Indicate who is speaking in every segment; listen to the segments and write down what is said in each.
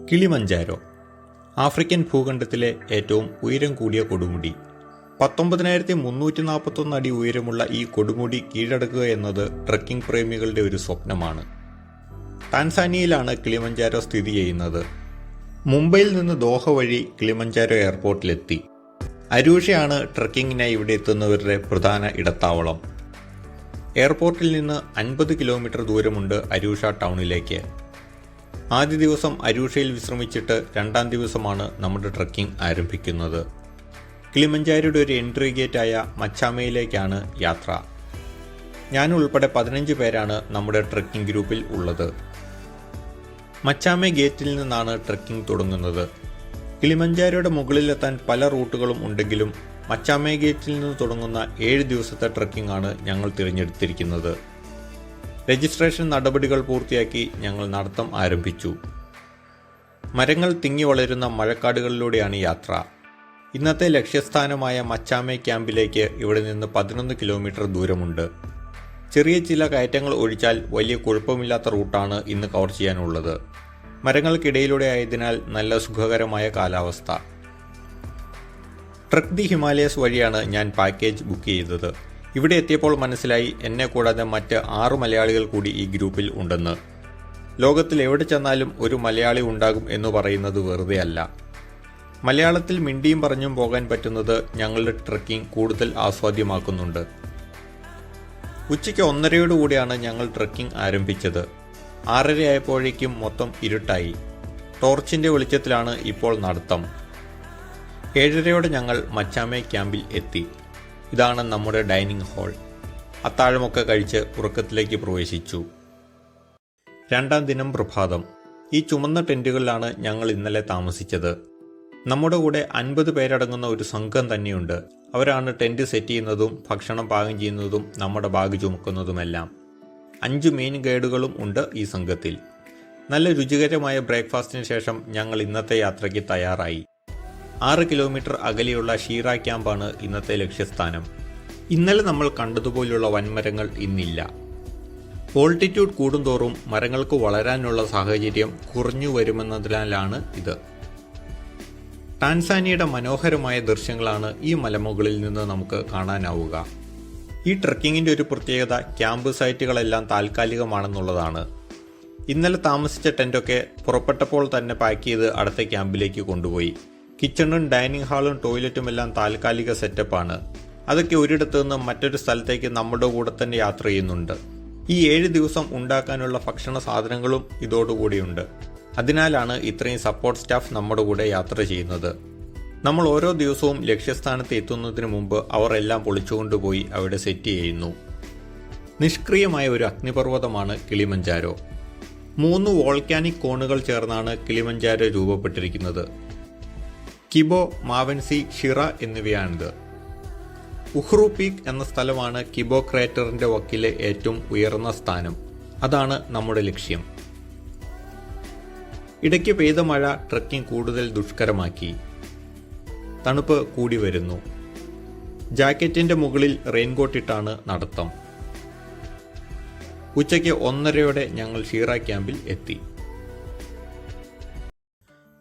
Speaker 1: Kilimanjaro African ഭൂഖണ്ഡത്തിലെ ഏറ്റവും ഉയരം കൂടിയ കൊടുമുടി. 19,341 അടി ഉയരമുള്ള ഈ കൊടുമുടി കീഴടക്കുക എന്നത് ട്രക്കിംഗ് പ്രേമികളുടെ ഒരു സ്വപ്നമാണ്. ടാൻസാനിയയിലാണ് കിളിമഞ്ചാരോ സ്ഥിതി ചെയ്യുന്നത്. മുംബൈയിൽ നിന്ന് ദോഹ വഴി കിളിമഞ്ചാരോ എയർപോർട്ടിലെത്തി. അരൂഷയാണ് ട്രക്കിങ്ങിനായി ഇവിടെ എത്തുന്നവരുടെ പ്രധാന ഇടത്താവളം. എയർപോർട്ടിൽ നിന്ന് 50 കിലോമീറ്റർ ദൂരമുണ്ട് അരൂഷ ടൗണിലേക്ക്. ആദ്യ ദിവസം അരൂഷയിൽ വിശ്രമിച്ചിട്ട് രണ്ടാം ദിവസമാണ് നമ്മുടെ ട്രക്കിംഗ് ആരംഭിക്കുന്നത്. കിളിമഞ്ചാരോയുടെ ഒരു എൻട്രി ഗേറ്റായ മച്ചാമയിലേക്കാണ് യാത്ര. ഞാനുൾപ്പെടെ 15 പേരാണ് നമ്മുടെ ട്രക്കിംഗ് ഗ്രൂപ്പിൽ ഉള്ളത്. മച്ചാമെ ഗേറ്റിൽ നിന്നാണ് ട്രക്കിംഗ് തുടങ്ങുന്നത്. കിളിമഞ്ചാരോയുടെ മുകളിലെത്താൻ പല റൂട്ടുകളും ഉണ്ടെങ്കിലും മച്ചാമെ ഗേറ്റിൽ നിന്ന് തുടങ്ങുന്ന 7 ദിവസത്തെ ട്രക്കിംഗ് ആണ് ഞങ്ങൾ തിരഞ്ഞെടുത്തിരിക്കുന്നത്. രജിസ്ട്രേഷൻ നടപടികൾ പൂർത്തിയാക്കി ഞങ്ങൾ നടത്തം ആരംഭിച്ചു. മരങ്ങൾ തിങ്ങി വളരുന്ന മഴക്കാടുകളിലൂടെയാണ് യാത്ര. ഇന്നത്തെ ലക്ഷ്യസ്ഥാനമായ മച്ചാമെ ക്യാമ്പിലേക്ക് ഇവിടെ നിന്ന് 11 കിലോമീറ്റർ ദൂരമുണ്ട്. ചെറിയ ചില കയറ്റങ്ങൾ ഒഴിച്ചാൽ വലിയ കുഴപ്പമില്ലാത്ത റൂട്ടാണ് ഇന്ന് കവർ ചെയ്യാനുള്ളത്. മരങ്ങൾക്കിടയിലൂടെ ആയതിനാൽ നല്ല സുഖകരമായ കാലാവസ്ഥ. ട്രക്ക് ദി ഹിമാലയസ് വഴിയാണ് ഞാൻ പാക്കേജ് ബുക്ക് ചെയ്തത്. ഇവിടെ എത്തിയപ്പോൾ മനസ്സിലായി എന്നെ കൂടാതെ മറ്റ് 6 മലയാളികൾ കൂടി ഈ ഗ്രൂപ്പിൽ ഉണ്ടെന്ന്. ലോകത്തിൽ എവിടെ ചെന്നാലും ഒരു മലയാളി ഉണ്ടാകും എന്ന് പറയുന്നത് വെറുതെ അല്ല. മലയാളത്തിൽ മിണ്ടിയും പറഞ്ഞും പോകാൻ പറ്റുന്നത് ഞങ്ങളുടെ ട്രക്കിംഗ് കൂടുതൽ ആസ്വാദ്യമാക്കുന്നുണ്ട്. ഉച്ചയ്ക്ക് 1:30 ഞങ്ങൾ ട്രക്കിംഗ് ആരംഭിച്ചത്. 6:30 ആയപ്പോഴേക്കും മൊത്തം ഇരുട്ടായി. ടോർച്ചിന്റെ വെളിച്ചത്തിലാണ് ഇപ്പോൾ നടത്തം. 7:30 ഞങ്ങൾ മച്ചാമെ ക്യാമ്പിൽ എത്തി. ഇതാണ് നമ്മുടെ ഡൈനിങ് ഹാൾ. അത്താഴമൊക്കെ കഴിച്ച് ഉറക്കത്തിലേക്ക് പ്രവേശിച്ചു. രണ്ടാം ദിനം പ്രഭാതം. ഈ ചുമന്ന ടെന്റുകളിലാണ് ഞങ്ങൾ ഇന്നലെ താമസിച്ചത്. നമ്മുടെ കൂടെ 50 പേരടങ്ങുന്ന ഒരു സംഘം തന്നെയുണ്ട്. അവരാണ് ടെന്റ് സെറ്റ് ചെയ്യുന്നതും ഭക്ഷണം പാകം ചെയ്യുന്നതും നമ്മുടെ ബാഗ് ചുമക്കുന്നതുമെല്ലാം. 5 മെയിൻ ഗൈഡുകളും ഉണ്ട് ഈ സംഘത്തിൽ. നല്ല രുചികരമായ ബ്രേക്ക്ഫാസ്റ്റിന് ശേഷം ഞങ്ങൾ ഇന്നത്തെ യാത്രയ്ക്ക് തയ്യാറായി. 6 കിലോമീറ്റർ അകലെയുള്ള ഷീറ ക്യാമ്പാണ് ഇന്നത്തെ ലക്ഷ്യസ്ഥാനം. ഇന്നലെ നമ്മൾ കണ്ടതുപോലുള്ള വൻമരങ്ങൾ ഇന്നില്ല. ഓൾട്ടിറ്റ്യൂഡ് കൂടുന്തോറും മരങ്ങൾക്ക് വളരാനുള്ള സാഹചര്യം കുറഞ്ഞു വരുമെന്നതിനാലാണ് ഇത്. ടാൻസാനിയയുടെ മനോഹരമായ ദൃശ്യങ്ങളാണ് ഈ മലമുകളിൽ നിന്ന് നമുക്ക് കാണാനാവുക. ഈ ട്രക്കിങ്ങിൻ്റെ ഒരു പ്രത്യേകത ക്യാമ്പ് സൈറ്റുകളെല്ലാം താൽക്കാലികമാണെന്നുള്ളതാണ്. ഇന്നലെ താമസിച്ച ടെൻ്റൊക്കെ പുറപ്പെട്ടപ്പോൾ തന്നെ പാക്ക് ചെയ്ത് അടുത്ത ക്യാമ്പിലേക്ക് കൊണ്ടുപോയി. കിച്ചണും ഡൈനിങ് ഹാളും ടോയ്ലറ്റും എല്ലാം താൽക്കാലിക സെറ്റപ്പാണ്. അതൊക്കെ ഒരിടത്തു നിന്ന് മറ്റൊരു സ്ഥലത്തേക്ക് നമ്മുടെ കൂടെ തന്നെ യാത്ര ചെയ്യുന്നുണ്ട്. ഈ 7 ദിവസം ഉണ്ടാക്കാനുള്ള ഭക്ഷണ സാധനങ്ങളും ഇതോടുകൂടിയുണ്ട്. അതിനാലാണ് ഇത്രയും സപ്പോർട്ട് സ്റ്റാഫ് നമ്മുടെ കൂടെ യാത്ര ചെയ്യുന്നത്. നമ്മൾ ഓരോ ദിവസവും ലക്ഷ്യസ്ഥാനത്ത് എത്തുന്നതിന് മുമ്പ് അവർ എല്ലാം പൊളിച്ചുകൊണ്ടുപോയി അവിടെ സെറ്റ് ചെയ്യുന്നു. നിഷ്ക്രിയമായ ഒരു അഗ്നിപർവ്വതമാണ് കിളിമഞ്ചാരോ. 3 വോൾക്കാനിക് കോണുകൾ ചേർന്നാണ് കിളിമഞ്ചാരോ രൂപപ്പെട്ടിരിക്കുന്നത്. കിബോ, മാവൻസി, ഷിറ എന്നിവയാണിത്. ഉഹ്റു പീക്ക് എന്ന സ്ഥലമാണ് കിബോ ക്രേറ്ററിന്റെ വക്കിലെ ഏറ്റവും ഉയർന്ന സ്ഥാനം. അതാണ് നമ്മുടെ ലക്ഷ്യം. ഇടയ്ക്ക് പെയ്ത മഴ ട്രക്കിംഗ് കൂടുതൽ ദുഷ്കരമാക്കി. തണുപ്പ് കൂടി വരുന്നു. ജാക്കറ്റിന്റെ മുകളിൽ റെയിൻകോട്ടിട്ടാണ് നടത്തം. ഉച്ചയ്ക്ക് 1:30 ഞങ്ങൾ ഷീറ ക്യാമ്പിൽ എത്തി.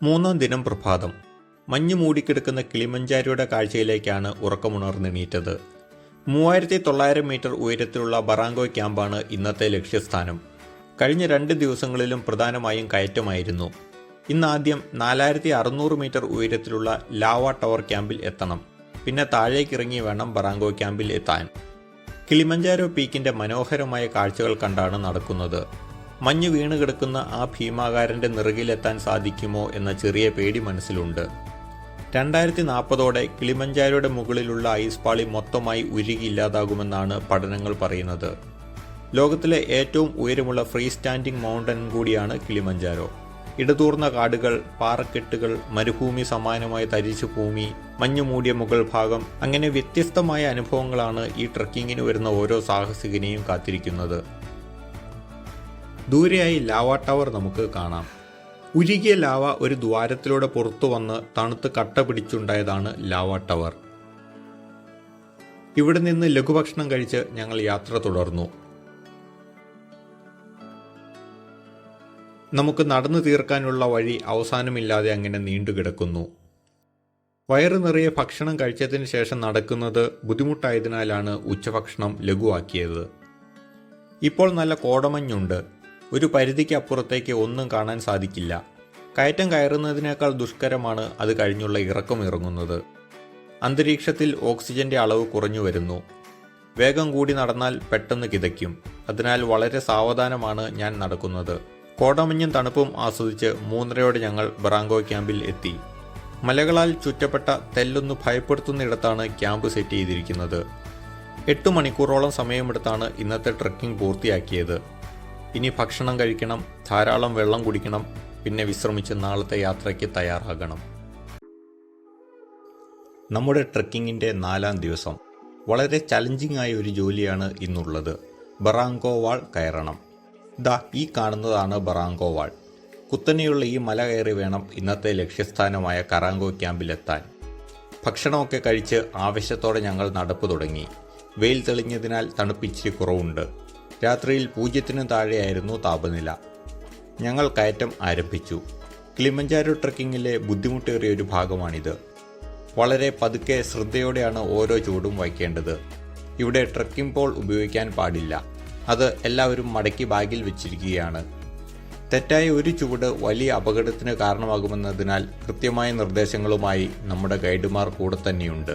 Speaker 1: മൂന്നാം ദിനം പ്രഭാതം. മഞ്ഞ് മൂടിക്കിടക്കുന്ന കിളിമഞ്ചാരോയുടെ കാഴ്ചയിലേക്കാണ് ഉറക്കമുണർന്നെണീറ്റത്. 3900 മീറ്റർ ഉയരത്തിലുള്ള ബറാങ്കോ ക്യാമ്പാണ് ഇന്നത്തെ ലക്ഷ്യസ്ഥാനം. കഴിഞ്ഞ 2 ദിവസങ്ങളിലും പ്രധാനമായും കയറ്റമായിരുന്നു. ഇന്നാദ്യം 4600 മീറ്റർ ഉയരത്തിലുള്ള ലാവ ടവർ ക്യാമ്പിൽ എത്തണം. പിന്നെ താഴേക്കിറങ്ങി വേണം ബറാങ്കോ ക്യാമ്പിൽ എത്താൻ. കിളിമഞ്ചാരോ പീക്കിന്റെ മനോഹരമായ കാഴ്ചകൾ കണ്ടാണ് നടക്കുന്നത്. മഞ്ഞ് വീണ് കിടക്കുന്ന ആ ഭീമാകാരന്റെ നിറകിലെത്താൻ സാധിക്കുമോ എന്ന ചെറിയ പേടി മനസ്സിലുണ്ട്. 2040 കിളിമഞ്ചാരോയുടെ മുകളിലുള്ള ഐസ് പാളി മൊത്തമായി ഉരുകിയില്ലാതാകുമെന്നാണ് പഠനങ്ങൾ പറയുന്നത്. ലോകത്തിലെ ഏറ്റവും ഉയരമുള്ള ഫ്രീ സ്റ്റാൻഡിംഗ് മൗണ്ടൻ കൂടിയാണ് കിളിമഞ്ചാരോ. ഇടതൂർന്ന കാടുകൾ, പാറക്കെട്ടുകൾ, മരുഭൂമി സമാനമായ തരിശു ഭൂമി, മഞ്ഞുമൂടിയ മുകൾ ഭാഗം, അങ്ങനെ വ്യത്യസ്തമായ അനുഭവങ്ങളാണ് ഈ ട്രക്കിങ്ങിന് വരുന്ന ഓരോ സാഹസികനെയും കാത്തിരിക്കുന്നത്. ദൂരെയായി ലാവ ടവർ നമുക്ക് കാണാം. ഉരുകിയ ലാവ ഒരു ദ്വാരത്തിലൂടെ പുറത്തു വന്ന് തണുത്ത് കട്ട പിടിച്ചുണ്ടായതാണ് ലാവ ടവർ. ഇവിടെ നിന്ന് ലഘുഭക്ഷണം കഴിച്ച് ഞങ്ങൾ യാത്ര തുടർന്നു. നമുക്ക് നടന്നു തീർക്കാനുള്ള വഴി അവസാനമില്ലാതെ അങ്ങനെ നീണ്ടുകിടക്കുന്നു. വയറ് നിറയെ ഭക്ഷണം കഴിച്ചതിന് ശേഷം നടക്കുന്നത് ബുദ്ധിമുട്ടായതിനാലാണ് ഉച്ചഭക്ഷണം ലഘുവാക്കിയത്. ഇപ്പോൾ നല്ല കോടമഞ്ഞുണ്ട്. ഒരു പരിധിക്ക് അപ്പുറത്തേക്ക് ഒന്നും കാണാൻ സാധിക്കില്ല. കയറ്റം കയറുന്നതിനേക്കാൾ ദുഷ്കരമാണ് അത് കഴിഞ്ഞുള്ള ഇറക്കം ഇറങ്ങുന്നത്. അന്തരീക്ഷത്തിൽ ഓക്സിജന്റെ അളവ് കുറഞ്ഞു വരുന്നു. വേഗം കൂടി നടന്നാൽ പെട്ടെന്ന് കിതയ്ക്കും. അതിനാൽ വളരെ സാവധാനമാണ് ഞാൻ നടക്കുന്നത്. കോടമഞ്ഞും തണുപ്പും ആസ്വദിച്ച് 3:30 ഞങ്ങൾ ബറാങ്കോ ക്യാമ്പിൽ എത്തി. മലകളാൽ ചുറ്റപ്പെട്ട തെല്ലൊന്ന് ഭയപ്പെടുത്തുന്നിടത്താണ് ക്യാമ്പ് സെറ്റ് ചെയ്തിരിക്കുന്നത്. 8 മണിക്കൂറോളം സമയമെടുത്താണ് ഇന്നത്തെ ട്രെക്കിംഗ് പൂർത്തിയാക്കിയത്. ഇനി ഭക്ഷണം കഴിക്കണം, ധാരാളം വെള്ളം കുടിക്കണം, പിന്നെ വിശ്രമിച്ച് നാളത്തെ യാത്രയ്ക്ക് തയ്യാറാകണം. നമ്മുടെ ട്രെക്കിങ്ങിൻ്റെ 4ാം ദിവസം. വളരെ ചലഞ്ചിങ് ആയ ഒരു ജോലിയാണ് ഇന്നുള്ളത്. ബറാങ്കോ വാൾ കയറണം. ദാ ഈ കാണുന്നതാണ് ബറാങ്കോ വാൾ. കുത്തനെയുള്ള ഈ മല കയറി വേണം ഇന്നത്തെ ലക്ഷ്യസ്ഥാനമായ കറാങ്കോ ക്യാമ്പിലെത്താൻ. ഭക്ഷണമൊക്കെ കഴിച്ച് ആവേശത്തോടെ ഞങ്ങൾ നടപ്പ് തുടങ്ങി. വെയിൽ തെളിഞ്ഞതിനാൽ തണുപ്പിച്ചിരി കുറവുണ്ട്. രാത്രിയിൽ 0 താഴെയായിരുന്നു താപനില. ഞങ്ങൾ കയറ്റം ആരംഭിച്ചു. കിളിമഞ്ചാരോ ട്രെക്കിങ്ങിലെ ബുദ്ധിമുട്ടേറിയ ഒരു ഭാഗമാണിത്. വളരെ പതുക്കെ ശ്രദ്ധയോടെയാണ് ഓരോ ചുവടും വയ്ക്കേണ്ടത്. ഇവിടെ ട്രെക്കിംഗ് പോൾ ഉപയോഗിക്കാൻ പാടില്ല. അത് എല്ലാവരും മടക്കി ബാഗിൽ വെച്ചിരിക്കുകയാണ്. തെറ്റായ ഒരു ചുവട് വലിയ അപകടത്തിന് കാരണമാകുമെന്നതിനാൽ കൃത്യമായ നിർദ്ദേശങ്ങളുമായി നമ്മുടെ ഗൈഡുമാർ കൂടെ തന്നെയുണ്ട്.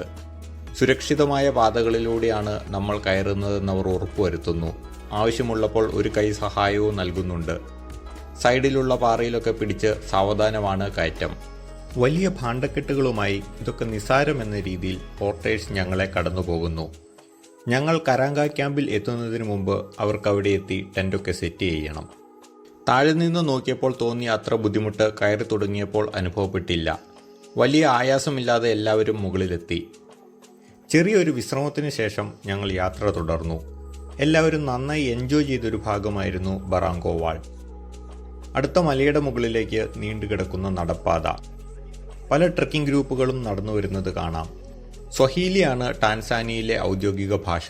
Speaker 1: സുരക്ഷിതമായ പാതകളിലൂടെയാണ് നമ്മൾ കയറുന്നതെന്നവർ ഉറപ്പുവരുത്തുന്നു. ആവശ്യമുള്ളപ്പോൾ ഒരു കൈ സഹായവും നൽകുന്നുണ്ട്. സൈഡിലുള്ള പാറയിലൊക്കെ പിടിച്ച് സാവധാനമാണ് കയറ്റം. വലിയ ഭാണ്ഡക്കെട്ടുകളുമായി ഇതൊക്കെ നിസ്സാരമെന്ന രീതിയിൽ പോർട്ടേഴ്സ് ഞങ്ങളെ കടന്നുപോകുന്നു. ഞങ്ങൾ കരാങ്ക ക്യാമ്പിൽ എത്തുന്നതിന് മുമ്പ് അവർക്കവിടെ എത്തി ടെൻ്റൊക്കെ സെറ്റ് ചെയ്യണം. താഴെ നിന്ന് നോക്കിയപ്പോൾ തോന്നിയ അത്ര ബുദ്ധിമുട്ട് കയറി തുടങ്ങിയപ്പോൾ അനുഭവപ്പെട്ടില്ല. വലിയ ആയാസമില്ലാതെ എല്ലാവരും മുകളിലെത്തി. ചെറിയൊരു വിശ്രമത്തിന് ശേഷം ഞങ്ങൾ യാത്ര തുടർന്നു. എല്ലാവരും നന്നായി എൻജോയ് ചെയ്തൊരു ഭാഗമായിരുന്നു ബറാങ്കോ വാൾ. അടുത്ത മലയുടെ മുകളിലേക്ക് നീണ്ടുകിടക്കുന്ന നടപ്പാത. പല ട്രെക്കിംഗ് ഗ്രൂപ്പുകളും നടന്നു വരുന്നത് കാണാം. സ്വഹീലിയാണ് ടാൻസാനിയയിലെ ഔദ്യോഗിക ഭാഷ.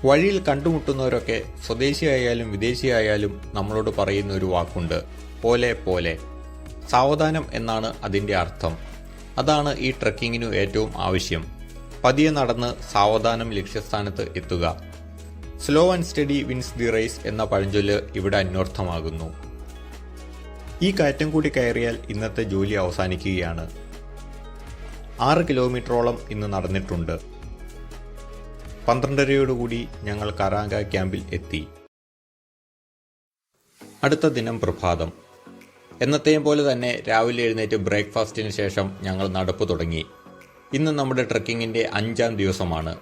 Speaker 1: വഴിയിൽ കണ്ടുമുട്ടുന്നവരൊക്കെ സ്വദേശിയായാലും വിദേശിയായാലും നമ്മളോട് പറയുന്ന ഒരു വാക്കുണ്ട്, പോലെ പോലെ. സാവധാനം എന്നാണ് അതിൻ്റെ അർത്ഥം. അതാണ് ഈ ട്രെക്കിങ്ങിനു ഏറ്റവും ആവശ്യം. പതിയെ നടന്ന് സാവധാനം ലക്ഷ്യസ്ഥാനത്ത് എത്തുക. Slow and steady wins the race എന്ന പഴഞ്ചൊല്ല് ഇവിടെ അന്വർത്ഥമാകുന്നു. ഈ കയറ്റം കൂടി കയറിയാൽ ഇന്നത്തെ ജോലി അവസാനിക്കുകയാണ്. 6 കിലോമീറ്ററോളം ഇന്ന് നടന്നിട്ടുണ്ട്. 12:30 ഞങ്ങൾ കറാങ്ക ക്യാമ്പിൽ എത്തി. അടുത്ത ദിനം പ്രഭാതം. എന്നത്തെയും പോലെ തന്നെ രാവിലെ എഴുന്നേറ്റ് ബ്രേക്ക്ഫാസ്റ്റിന് ശേഷം ഞങ്ങൾ നടപ്പ് തുടങ്ങി. ഇന്ന് നമ്മുടെ ട്രെക്കിങ്ങിൻ്റെ 5ാം ദിവസമാണ്.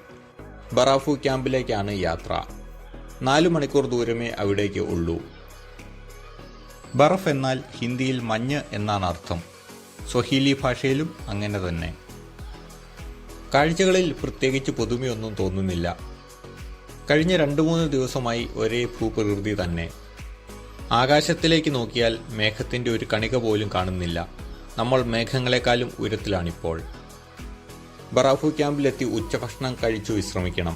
Speaker 1: ബറാഫു ക്യാമ്പിലേക്കാണ് യാത്ര. 4 മണിക്കൂർ ദൂരമേ അവിടേക്ക് ഉള്ളൂ. ബറഫ് എന്നാൽ ഹിന്ദിയിൽ മഞ്ഞ് എന്നാണ് അർത്ഥം. സ്വഹീലി ഭാഷയിലും അങ്ങനെ തന്നെ. കാഴ്ചകളിൽ പ്രത്യേകിച്ച് പുതുമയൊന്നും തോന്നുന്നില്ല. കഴിഞ്ഞ 2-3 ദിവസമായി ഒരേ ഭൂപ്രകൃതി തന്നെ. ആകാശത്തിലേക്ക് നോക്കിയാൽ മേഘത്തിൻ്റെ ഒരു കണിക പോലും കാണുന്നില്ല. നമ്മൾ മേഘങ്ങളെക്കാളും ഉയരത്തിലാണിപ്പോൾ. ബറാഫു ക്യാമ്പിലെത്തി ഉച്ചഭക്ഷണം കഴിച്ചു വിശ്രമിക്കണം.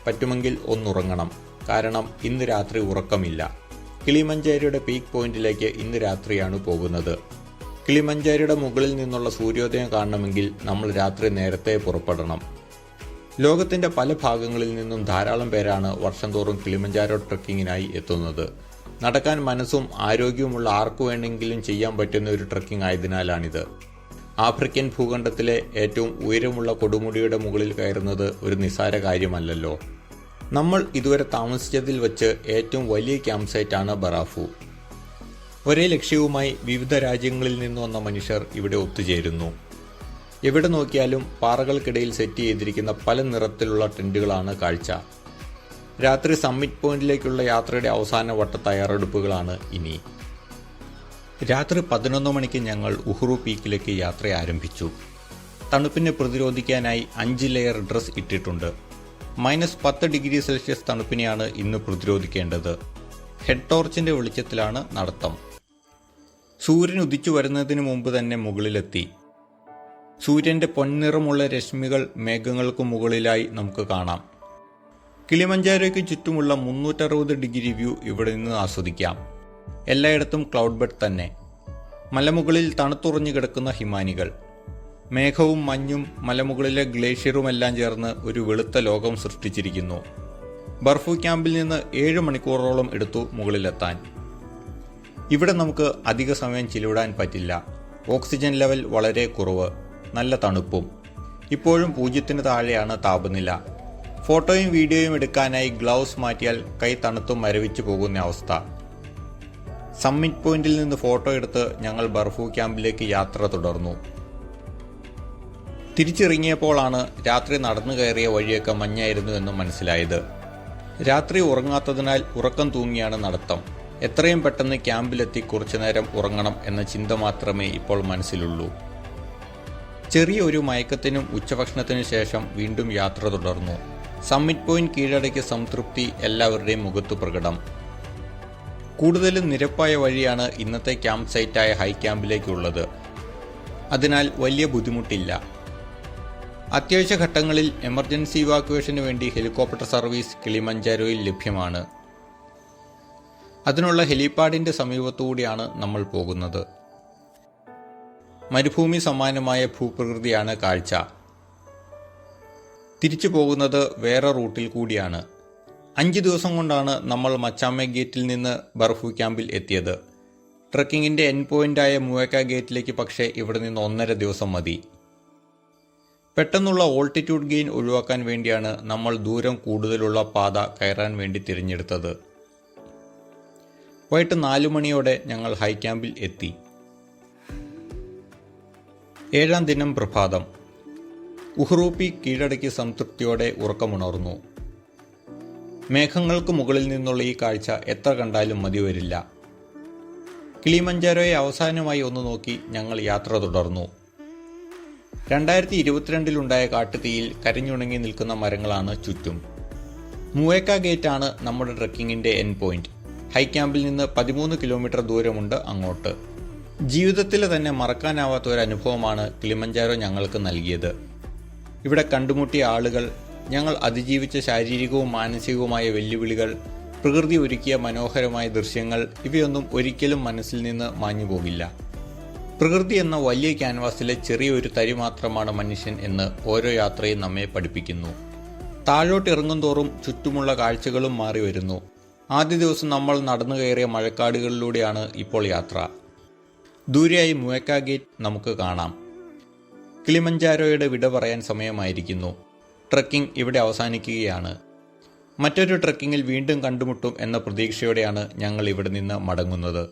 Speaker 1: പറ്റുമെങ്കിൽ ഒന്നുറങ്ങണം. കാരണം ഇന്ന് രാത്രി ഉറക്കമില്ല. കിളിമഞ്ചാരിയുടെ പീക്ക് പോയിന്റിലേക്ക് ഇന്ന് രാത്രിയാണ് പോകുന്നത്. കിളിമഞ്ചാരിയുടെ മുകളിൽ നിന്നുള്ള സൂര്യോദയം കാണണമെങ്കിൽ നമ്മൾ രാത്രി നേരത്തെ പുറപ്പെടണം. ലോകത്തിൻ്റെ പല ഭാഗങ്ങളിൽ നിന്നും ധാരാളം പേരാണ് വർഷം തോറും കിളിമഞ്ചാരോ ട്രെക്കിങ്ങിനായി എത്തുന്നത്. നടക്കാൻ മനസ്സും ആരോഗ്യവുമുള്ള ആർക്കു വേണമെങ്കിലും ചെയ്യാൻ പറ്റുന്ന ഒരു ട്രെക്കിംഗ് ആയതിനാലാണിത്. ആഫ്രിക്കൻ ഭൂഖണ്ഡത്തിലെ ഏറ്റവും ഉയരമുള്ള കൊടുമുടിയുടെ മുകളിൽ കയറുന്നത് ഒരു നിസ്സാര കാര്യമല്ലല്ലോ. നമ്മൾ ഇതുവരെ താമസിച്ചതിൽ വച്ച് ഏറ്റവും വലിയ ക്യാമ്പ് സൈറ്റാണ് ബറാഫു. ഒരേ ലക്ഷ്യവുമായി വിവിധ രാജ്യങ്ങളിൽ നിന്ന് വന്ന മനുഷ്യർ ഇവിടെ ഒത്തുചേരുന്നു. എവിടെ നോക്കിയാലും പാറകൾക്കിടയിൽ സെറ്റ് ചെയ്തിരിക്കുന്ന പല നിറത്തിലുള്ള ടെൻറ്റുകളാണ് കാഴ്ച. രാത്രി സമ്മിറ്റ് പോയിന്റിലേക്കുള്ള യാത്രയുടെ അവസാന വട്ട തയ്യാറെടുപ്പുകളാണ് ഇനി. രാത്രി 11 മണിക്ക് ഞങ്ങൾ ഉഹ്റു പീക്കിലേക്ക് യാത്ര ആരംഭിച്ചു. തണുപ്പിനെ പ്രതിരോധിക്കാനായി 5 ലെയർ ഡ്രസ് ഇട്ടിട്ടുണ്ട്. -10 തണുപ്പിനെയാണ് ഇന്ന് പ്രതിരോധിക്കേണ്ടത്. ഹെഡ് ടോർച്ചിൻ്റെ വെളിച്ചത്തിലാണ് നടത്തം. സൂര്യൻ ഉദിച്ചു വരുന്നതിന് മുമ്പ് തന്നെ മുകളിലെത്തി. സൂര്യൻ്റെ പൊൻനിറമുള്ള രശ്മികൾ മേഘങ്ങൾക്ക് മുകളിലായി നമുക്ക് കാണാം. കിളിമഞ്ചാരോയ്ക്ക് ചുറ്റുമുള്ള 360 ഡിഗ്രി വ്യൂ ഇവിടെ നിന്ന് ആസ്വദിക്കാം. എല്ലായിടത്തും ക്ലൗഡ് ബെഡ് തന്നെ. മലമുകളിൽ തണുത്തുറഞ്ഞു കിടക്കുന്ന ഹിമാനികൾ. മേഘവും മഞ്ഞും മലമുകളിലെ ഗ്ലേഷ്യറുമെല്ലാം ചേർന്ന് ഒരു വെളുത്ത ലോകം സൃഷ്ടിച്ചിരിക്കുന്നു. ബർഫു ക്യാമ്പിൽ നിന്ന് 7 മണിക്കൂറോളം എടുത്തു മുകളിലെത്താൻ. ഇവിടെ നമുക്ക് അധിക സമയം ചിലവിടാൻ പറ്റില്ല. ഓക്സിജൻ ലെവൽ വളരെ കുറവ്, നല്ല തണുപ്പും. ഇപ്പോഴും 0 താഴെയാണ് താപനില. ഫോട്ടോയും വീഡിയോയും എടുക്കാനായി ഗ്ലൗസ് മാറ്റിയാൽ കൈ തണുത്തും മരവിച്ചു പോകുന്ന അവസ്ഥ. സമ്മിറ്റ് പോയിന്റിൽ നിന്ന് ഫോട്ടോ എടുത്ത് ഞങ്ങൾ ബർഫു ക്യാമ്പിലേക്ക് യാത്ര തുടർന്നു. തിരിച്ചിറങ്ങിയപ്പോഴാണ് രാത്രി നടന്നു കയറിയ വഴിയൊക്കെ മഞ്ഞായിരുന്നു എന്ന് മനസ്സിലായത്. രാത്രി ഉറങ്ങാത്തതിനാൽ ഉറക്കം തൂങ്ങിയാണ് നടത്തം. എത്രയും പെട്ടെന്ന് ക്യാമ്പിലെത്തി കുറച്ചുനേരം ഉറങ്ങണം എന്ന ചിന്ത മാത്രമേ ഇപ്പോൾ മനസ്സിലുള്ളൂ. ചെറിയ ഒരു മയക്കത്തിനും ഉച്ചഭക്ഷണത്തിനു ശേഷം വീണ്ടും യാത്ര തുടർന്നു. സമ്മിറ്റ് പോയിന്റ് കീഴടക്കിയ സംതൃപ്തി എല്ലാവരുടെയും മുഖത്ത് പ്രകടം. കൂടുതലും നിരപ്പായ വഴിയാണ് ഇന്നത്തെ ക്യാമ്പ് സൈറ്റായ ഹൈ ക്യാമ്പിലേക്കുള്ളത്. അതിനാൽ വലിയ ബുദ്ധിമുട്ടില്ല. അത്യാവശ്യ ഘട്ടങ്ങളിൽ എമർജൻസി ഇവാക്യുവേഷന് വേണ്ടി ഹെലികോപ്റ്റർ സർവീസ് കിളിമഞ്ചാരോയിൽ ലഭ്യമാണ്. അതിനുള്ള ഹെലിപാഡിന്റെ സമീപത്തുകൂടിയാണ് നമ്മൾ പോകുന്നത്. മരുഭൂമി സമാനമായ ഭൂപ്രകൃതിയാണ് കാഴ്ച. തിരിച്ചു പോകുന്നത് വേറെ റൂട്ടിൽ കൂടിയാണ്. 5 ദിവസം കൊണ്ടാണ് നമ്മൾ മച്ചാമെ ഗേറ്റിൽ നിന്ന് ബർഫു ക്യാമ്പിൽ എത്തിയത്. ട്രക്കിങ്ങിന്റെ എൻഡ് പോയിന്റായ മുവേക്ക ഗേറ്റിലേക്ക് പക്ഷേ ഇവിടെ നിന്ന് 1.5 ദിവസം മതി. പെട്ടെന്നുള്ള ഓൾട്ടിറ്റ്യൂഡ് ഗെയിൻ ഒഴിവാക്കാൻ വേണ്ടിയാണ് നമ്മൾ ദൂരം കൂടുതലുള്ള പാത കയറാൻ വേണ്ടി തിരഞ്ഞെടുത്തത്. വൈകിട്ട് 4 മണിയോടെ ഞങ്ങൾ ഹൈ ക്യാമ്പിൽ എത്തി. 7-ാം ദിനം പ്രഭാതം. ഉഹ്റൂപ്പി കീഴടക്കി സംതൃപ്തിയോടെ ഉറക്കമുണർന്നു. മേഘങ്ങൾക്ക് മുകളിൽ നിന്നുള്ള ഈ കാഴ്ച എത്ര കണ്ടാലും മതി വരില്ല. കിളിമഞ്ചാരോയെ അവസാനമായി ഒന്ന് നോക്കി ഞങ്ങൾ യാത്ര തുടർന്നു. 2022-ലുണ്ടായ കാട്ടുതീയിൽ കരിഞ്ഞുണങ്ങി നിൽക്കുന്ന മരങ്ങളാണ് ചുറ്റും. മുവേക്ക ഗേറ്റാണ് നമ്മുടെ ട്രക്കിങ്ങിന്റെ എൻഡ് പോയിന്റ്. ഹൈ ക്യാമ്പിൽ നിന്ന് 13 കിലോമീറ്റർ ദൂരമുണ്ട് അങ്ങോട്ട്. ജീവിതത്തിലെ തന്നെ മറക്കാനാവാത്ത ഒരു അനുഭവമാണ് കിളിമഞ്ചാരോ ഞങ്ങൾക്ക് നൽകിയത്. ഇവിടെ കണ്ടുമുട്ടിയ ആളുകൾ, ഞങ്ങൾ അതിജീവിച്ച ശാരീരികവും മാനസികവുമായ വെല്ലുവിളികൾ, പ്രകൃതി ഒരുക്കിയ മനോഹരമായ ദൃശ്യങ്ങൾ, ഇവയൊന്നും ഒരിക്കലും മനസ്സിൽ നിന്ന് മാഞ്ഞുപോകില്ല. പ്രകൃതി എന്ന വലിയ ക്യാൻവാസിലെ ചെറിയൊരു തരി മാത്രമാണ് മനുഷ്യൻ എന്ന് ഓരോ യാത്രയും നമ്മെ പഠിപ്പിക്കുന്നു. താഴോട്ട് ഇറങ്ങും തോറും ചുറ്റുമുള്ള കാഴ്ചകളും മാറി വരുന്നു. ആദ്യ ദിവസം നമ്മൾ നടന്നു കയറിയ മഴക്കാടുകളിലൂടെയാണ് ഇപ്പോൾ യാത്ര. ദൂരെയായി മുവേക്ക ഗേറ്റ് നമുക്ക് കാണാം. കിളിമഞ്ചാരോയുടെ വിട പറയാൻ സമയമായിരിക്കുന്നു. ട്രക്കിംഗ് ഇവിടെ അവസാനിക്കുകയാണ്. മറ്റൊരു ട്രക്കിങ്ങിൽ വീണ്ടും കണ്ടുമുട്ടും എന്ന പ്രതീക്ഷയോടെയാണ് ഞങ്ങൾ ഇവിടെ നിന്ന് മടങ്ങുന്നത്.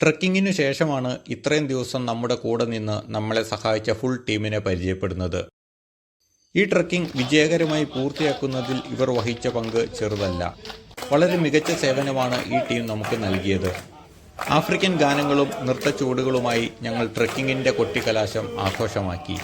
Speaker 1: ട്രക്കിങ്ങിനു ശേഷമാണ് ഇത്രയും ദിവസം നമ്മുടെ കൂടെ നിന്ന് നമ്മളെ സഹായിച്ച ഫുൾ ടീമിനെ പരിചയപ്പെടുന്നത്. ഈ ട്രക്കിംഗ് വിജയകരമായി പൂർത്തിയാക്കുന്നതിൽ ഇവർ വഹിച്ച പങ്ക് ചെറുതല്ല. വളരെ മികച്ച സേവനമാണ് ഈ ടീം നമുക്ക് നൽകിയത്. ആഫ്രിക്കൻ ഗാനങ്ങളും നൃത്തച്ചുവടുകളുമായി ഞങ്ങൾ ട്രക്കിങ്ങിന്റെ കൊട്ടിക്കലാശം ആഘോഷമാക്കി.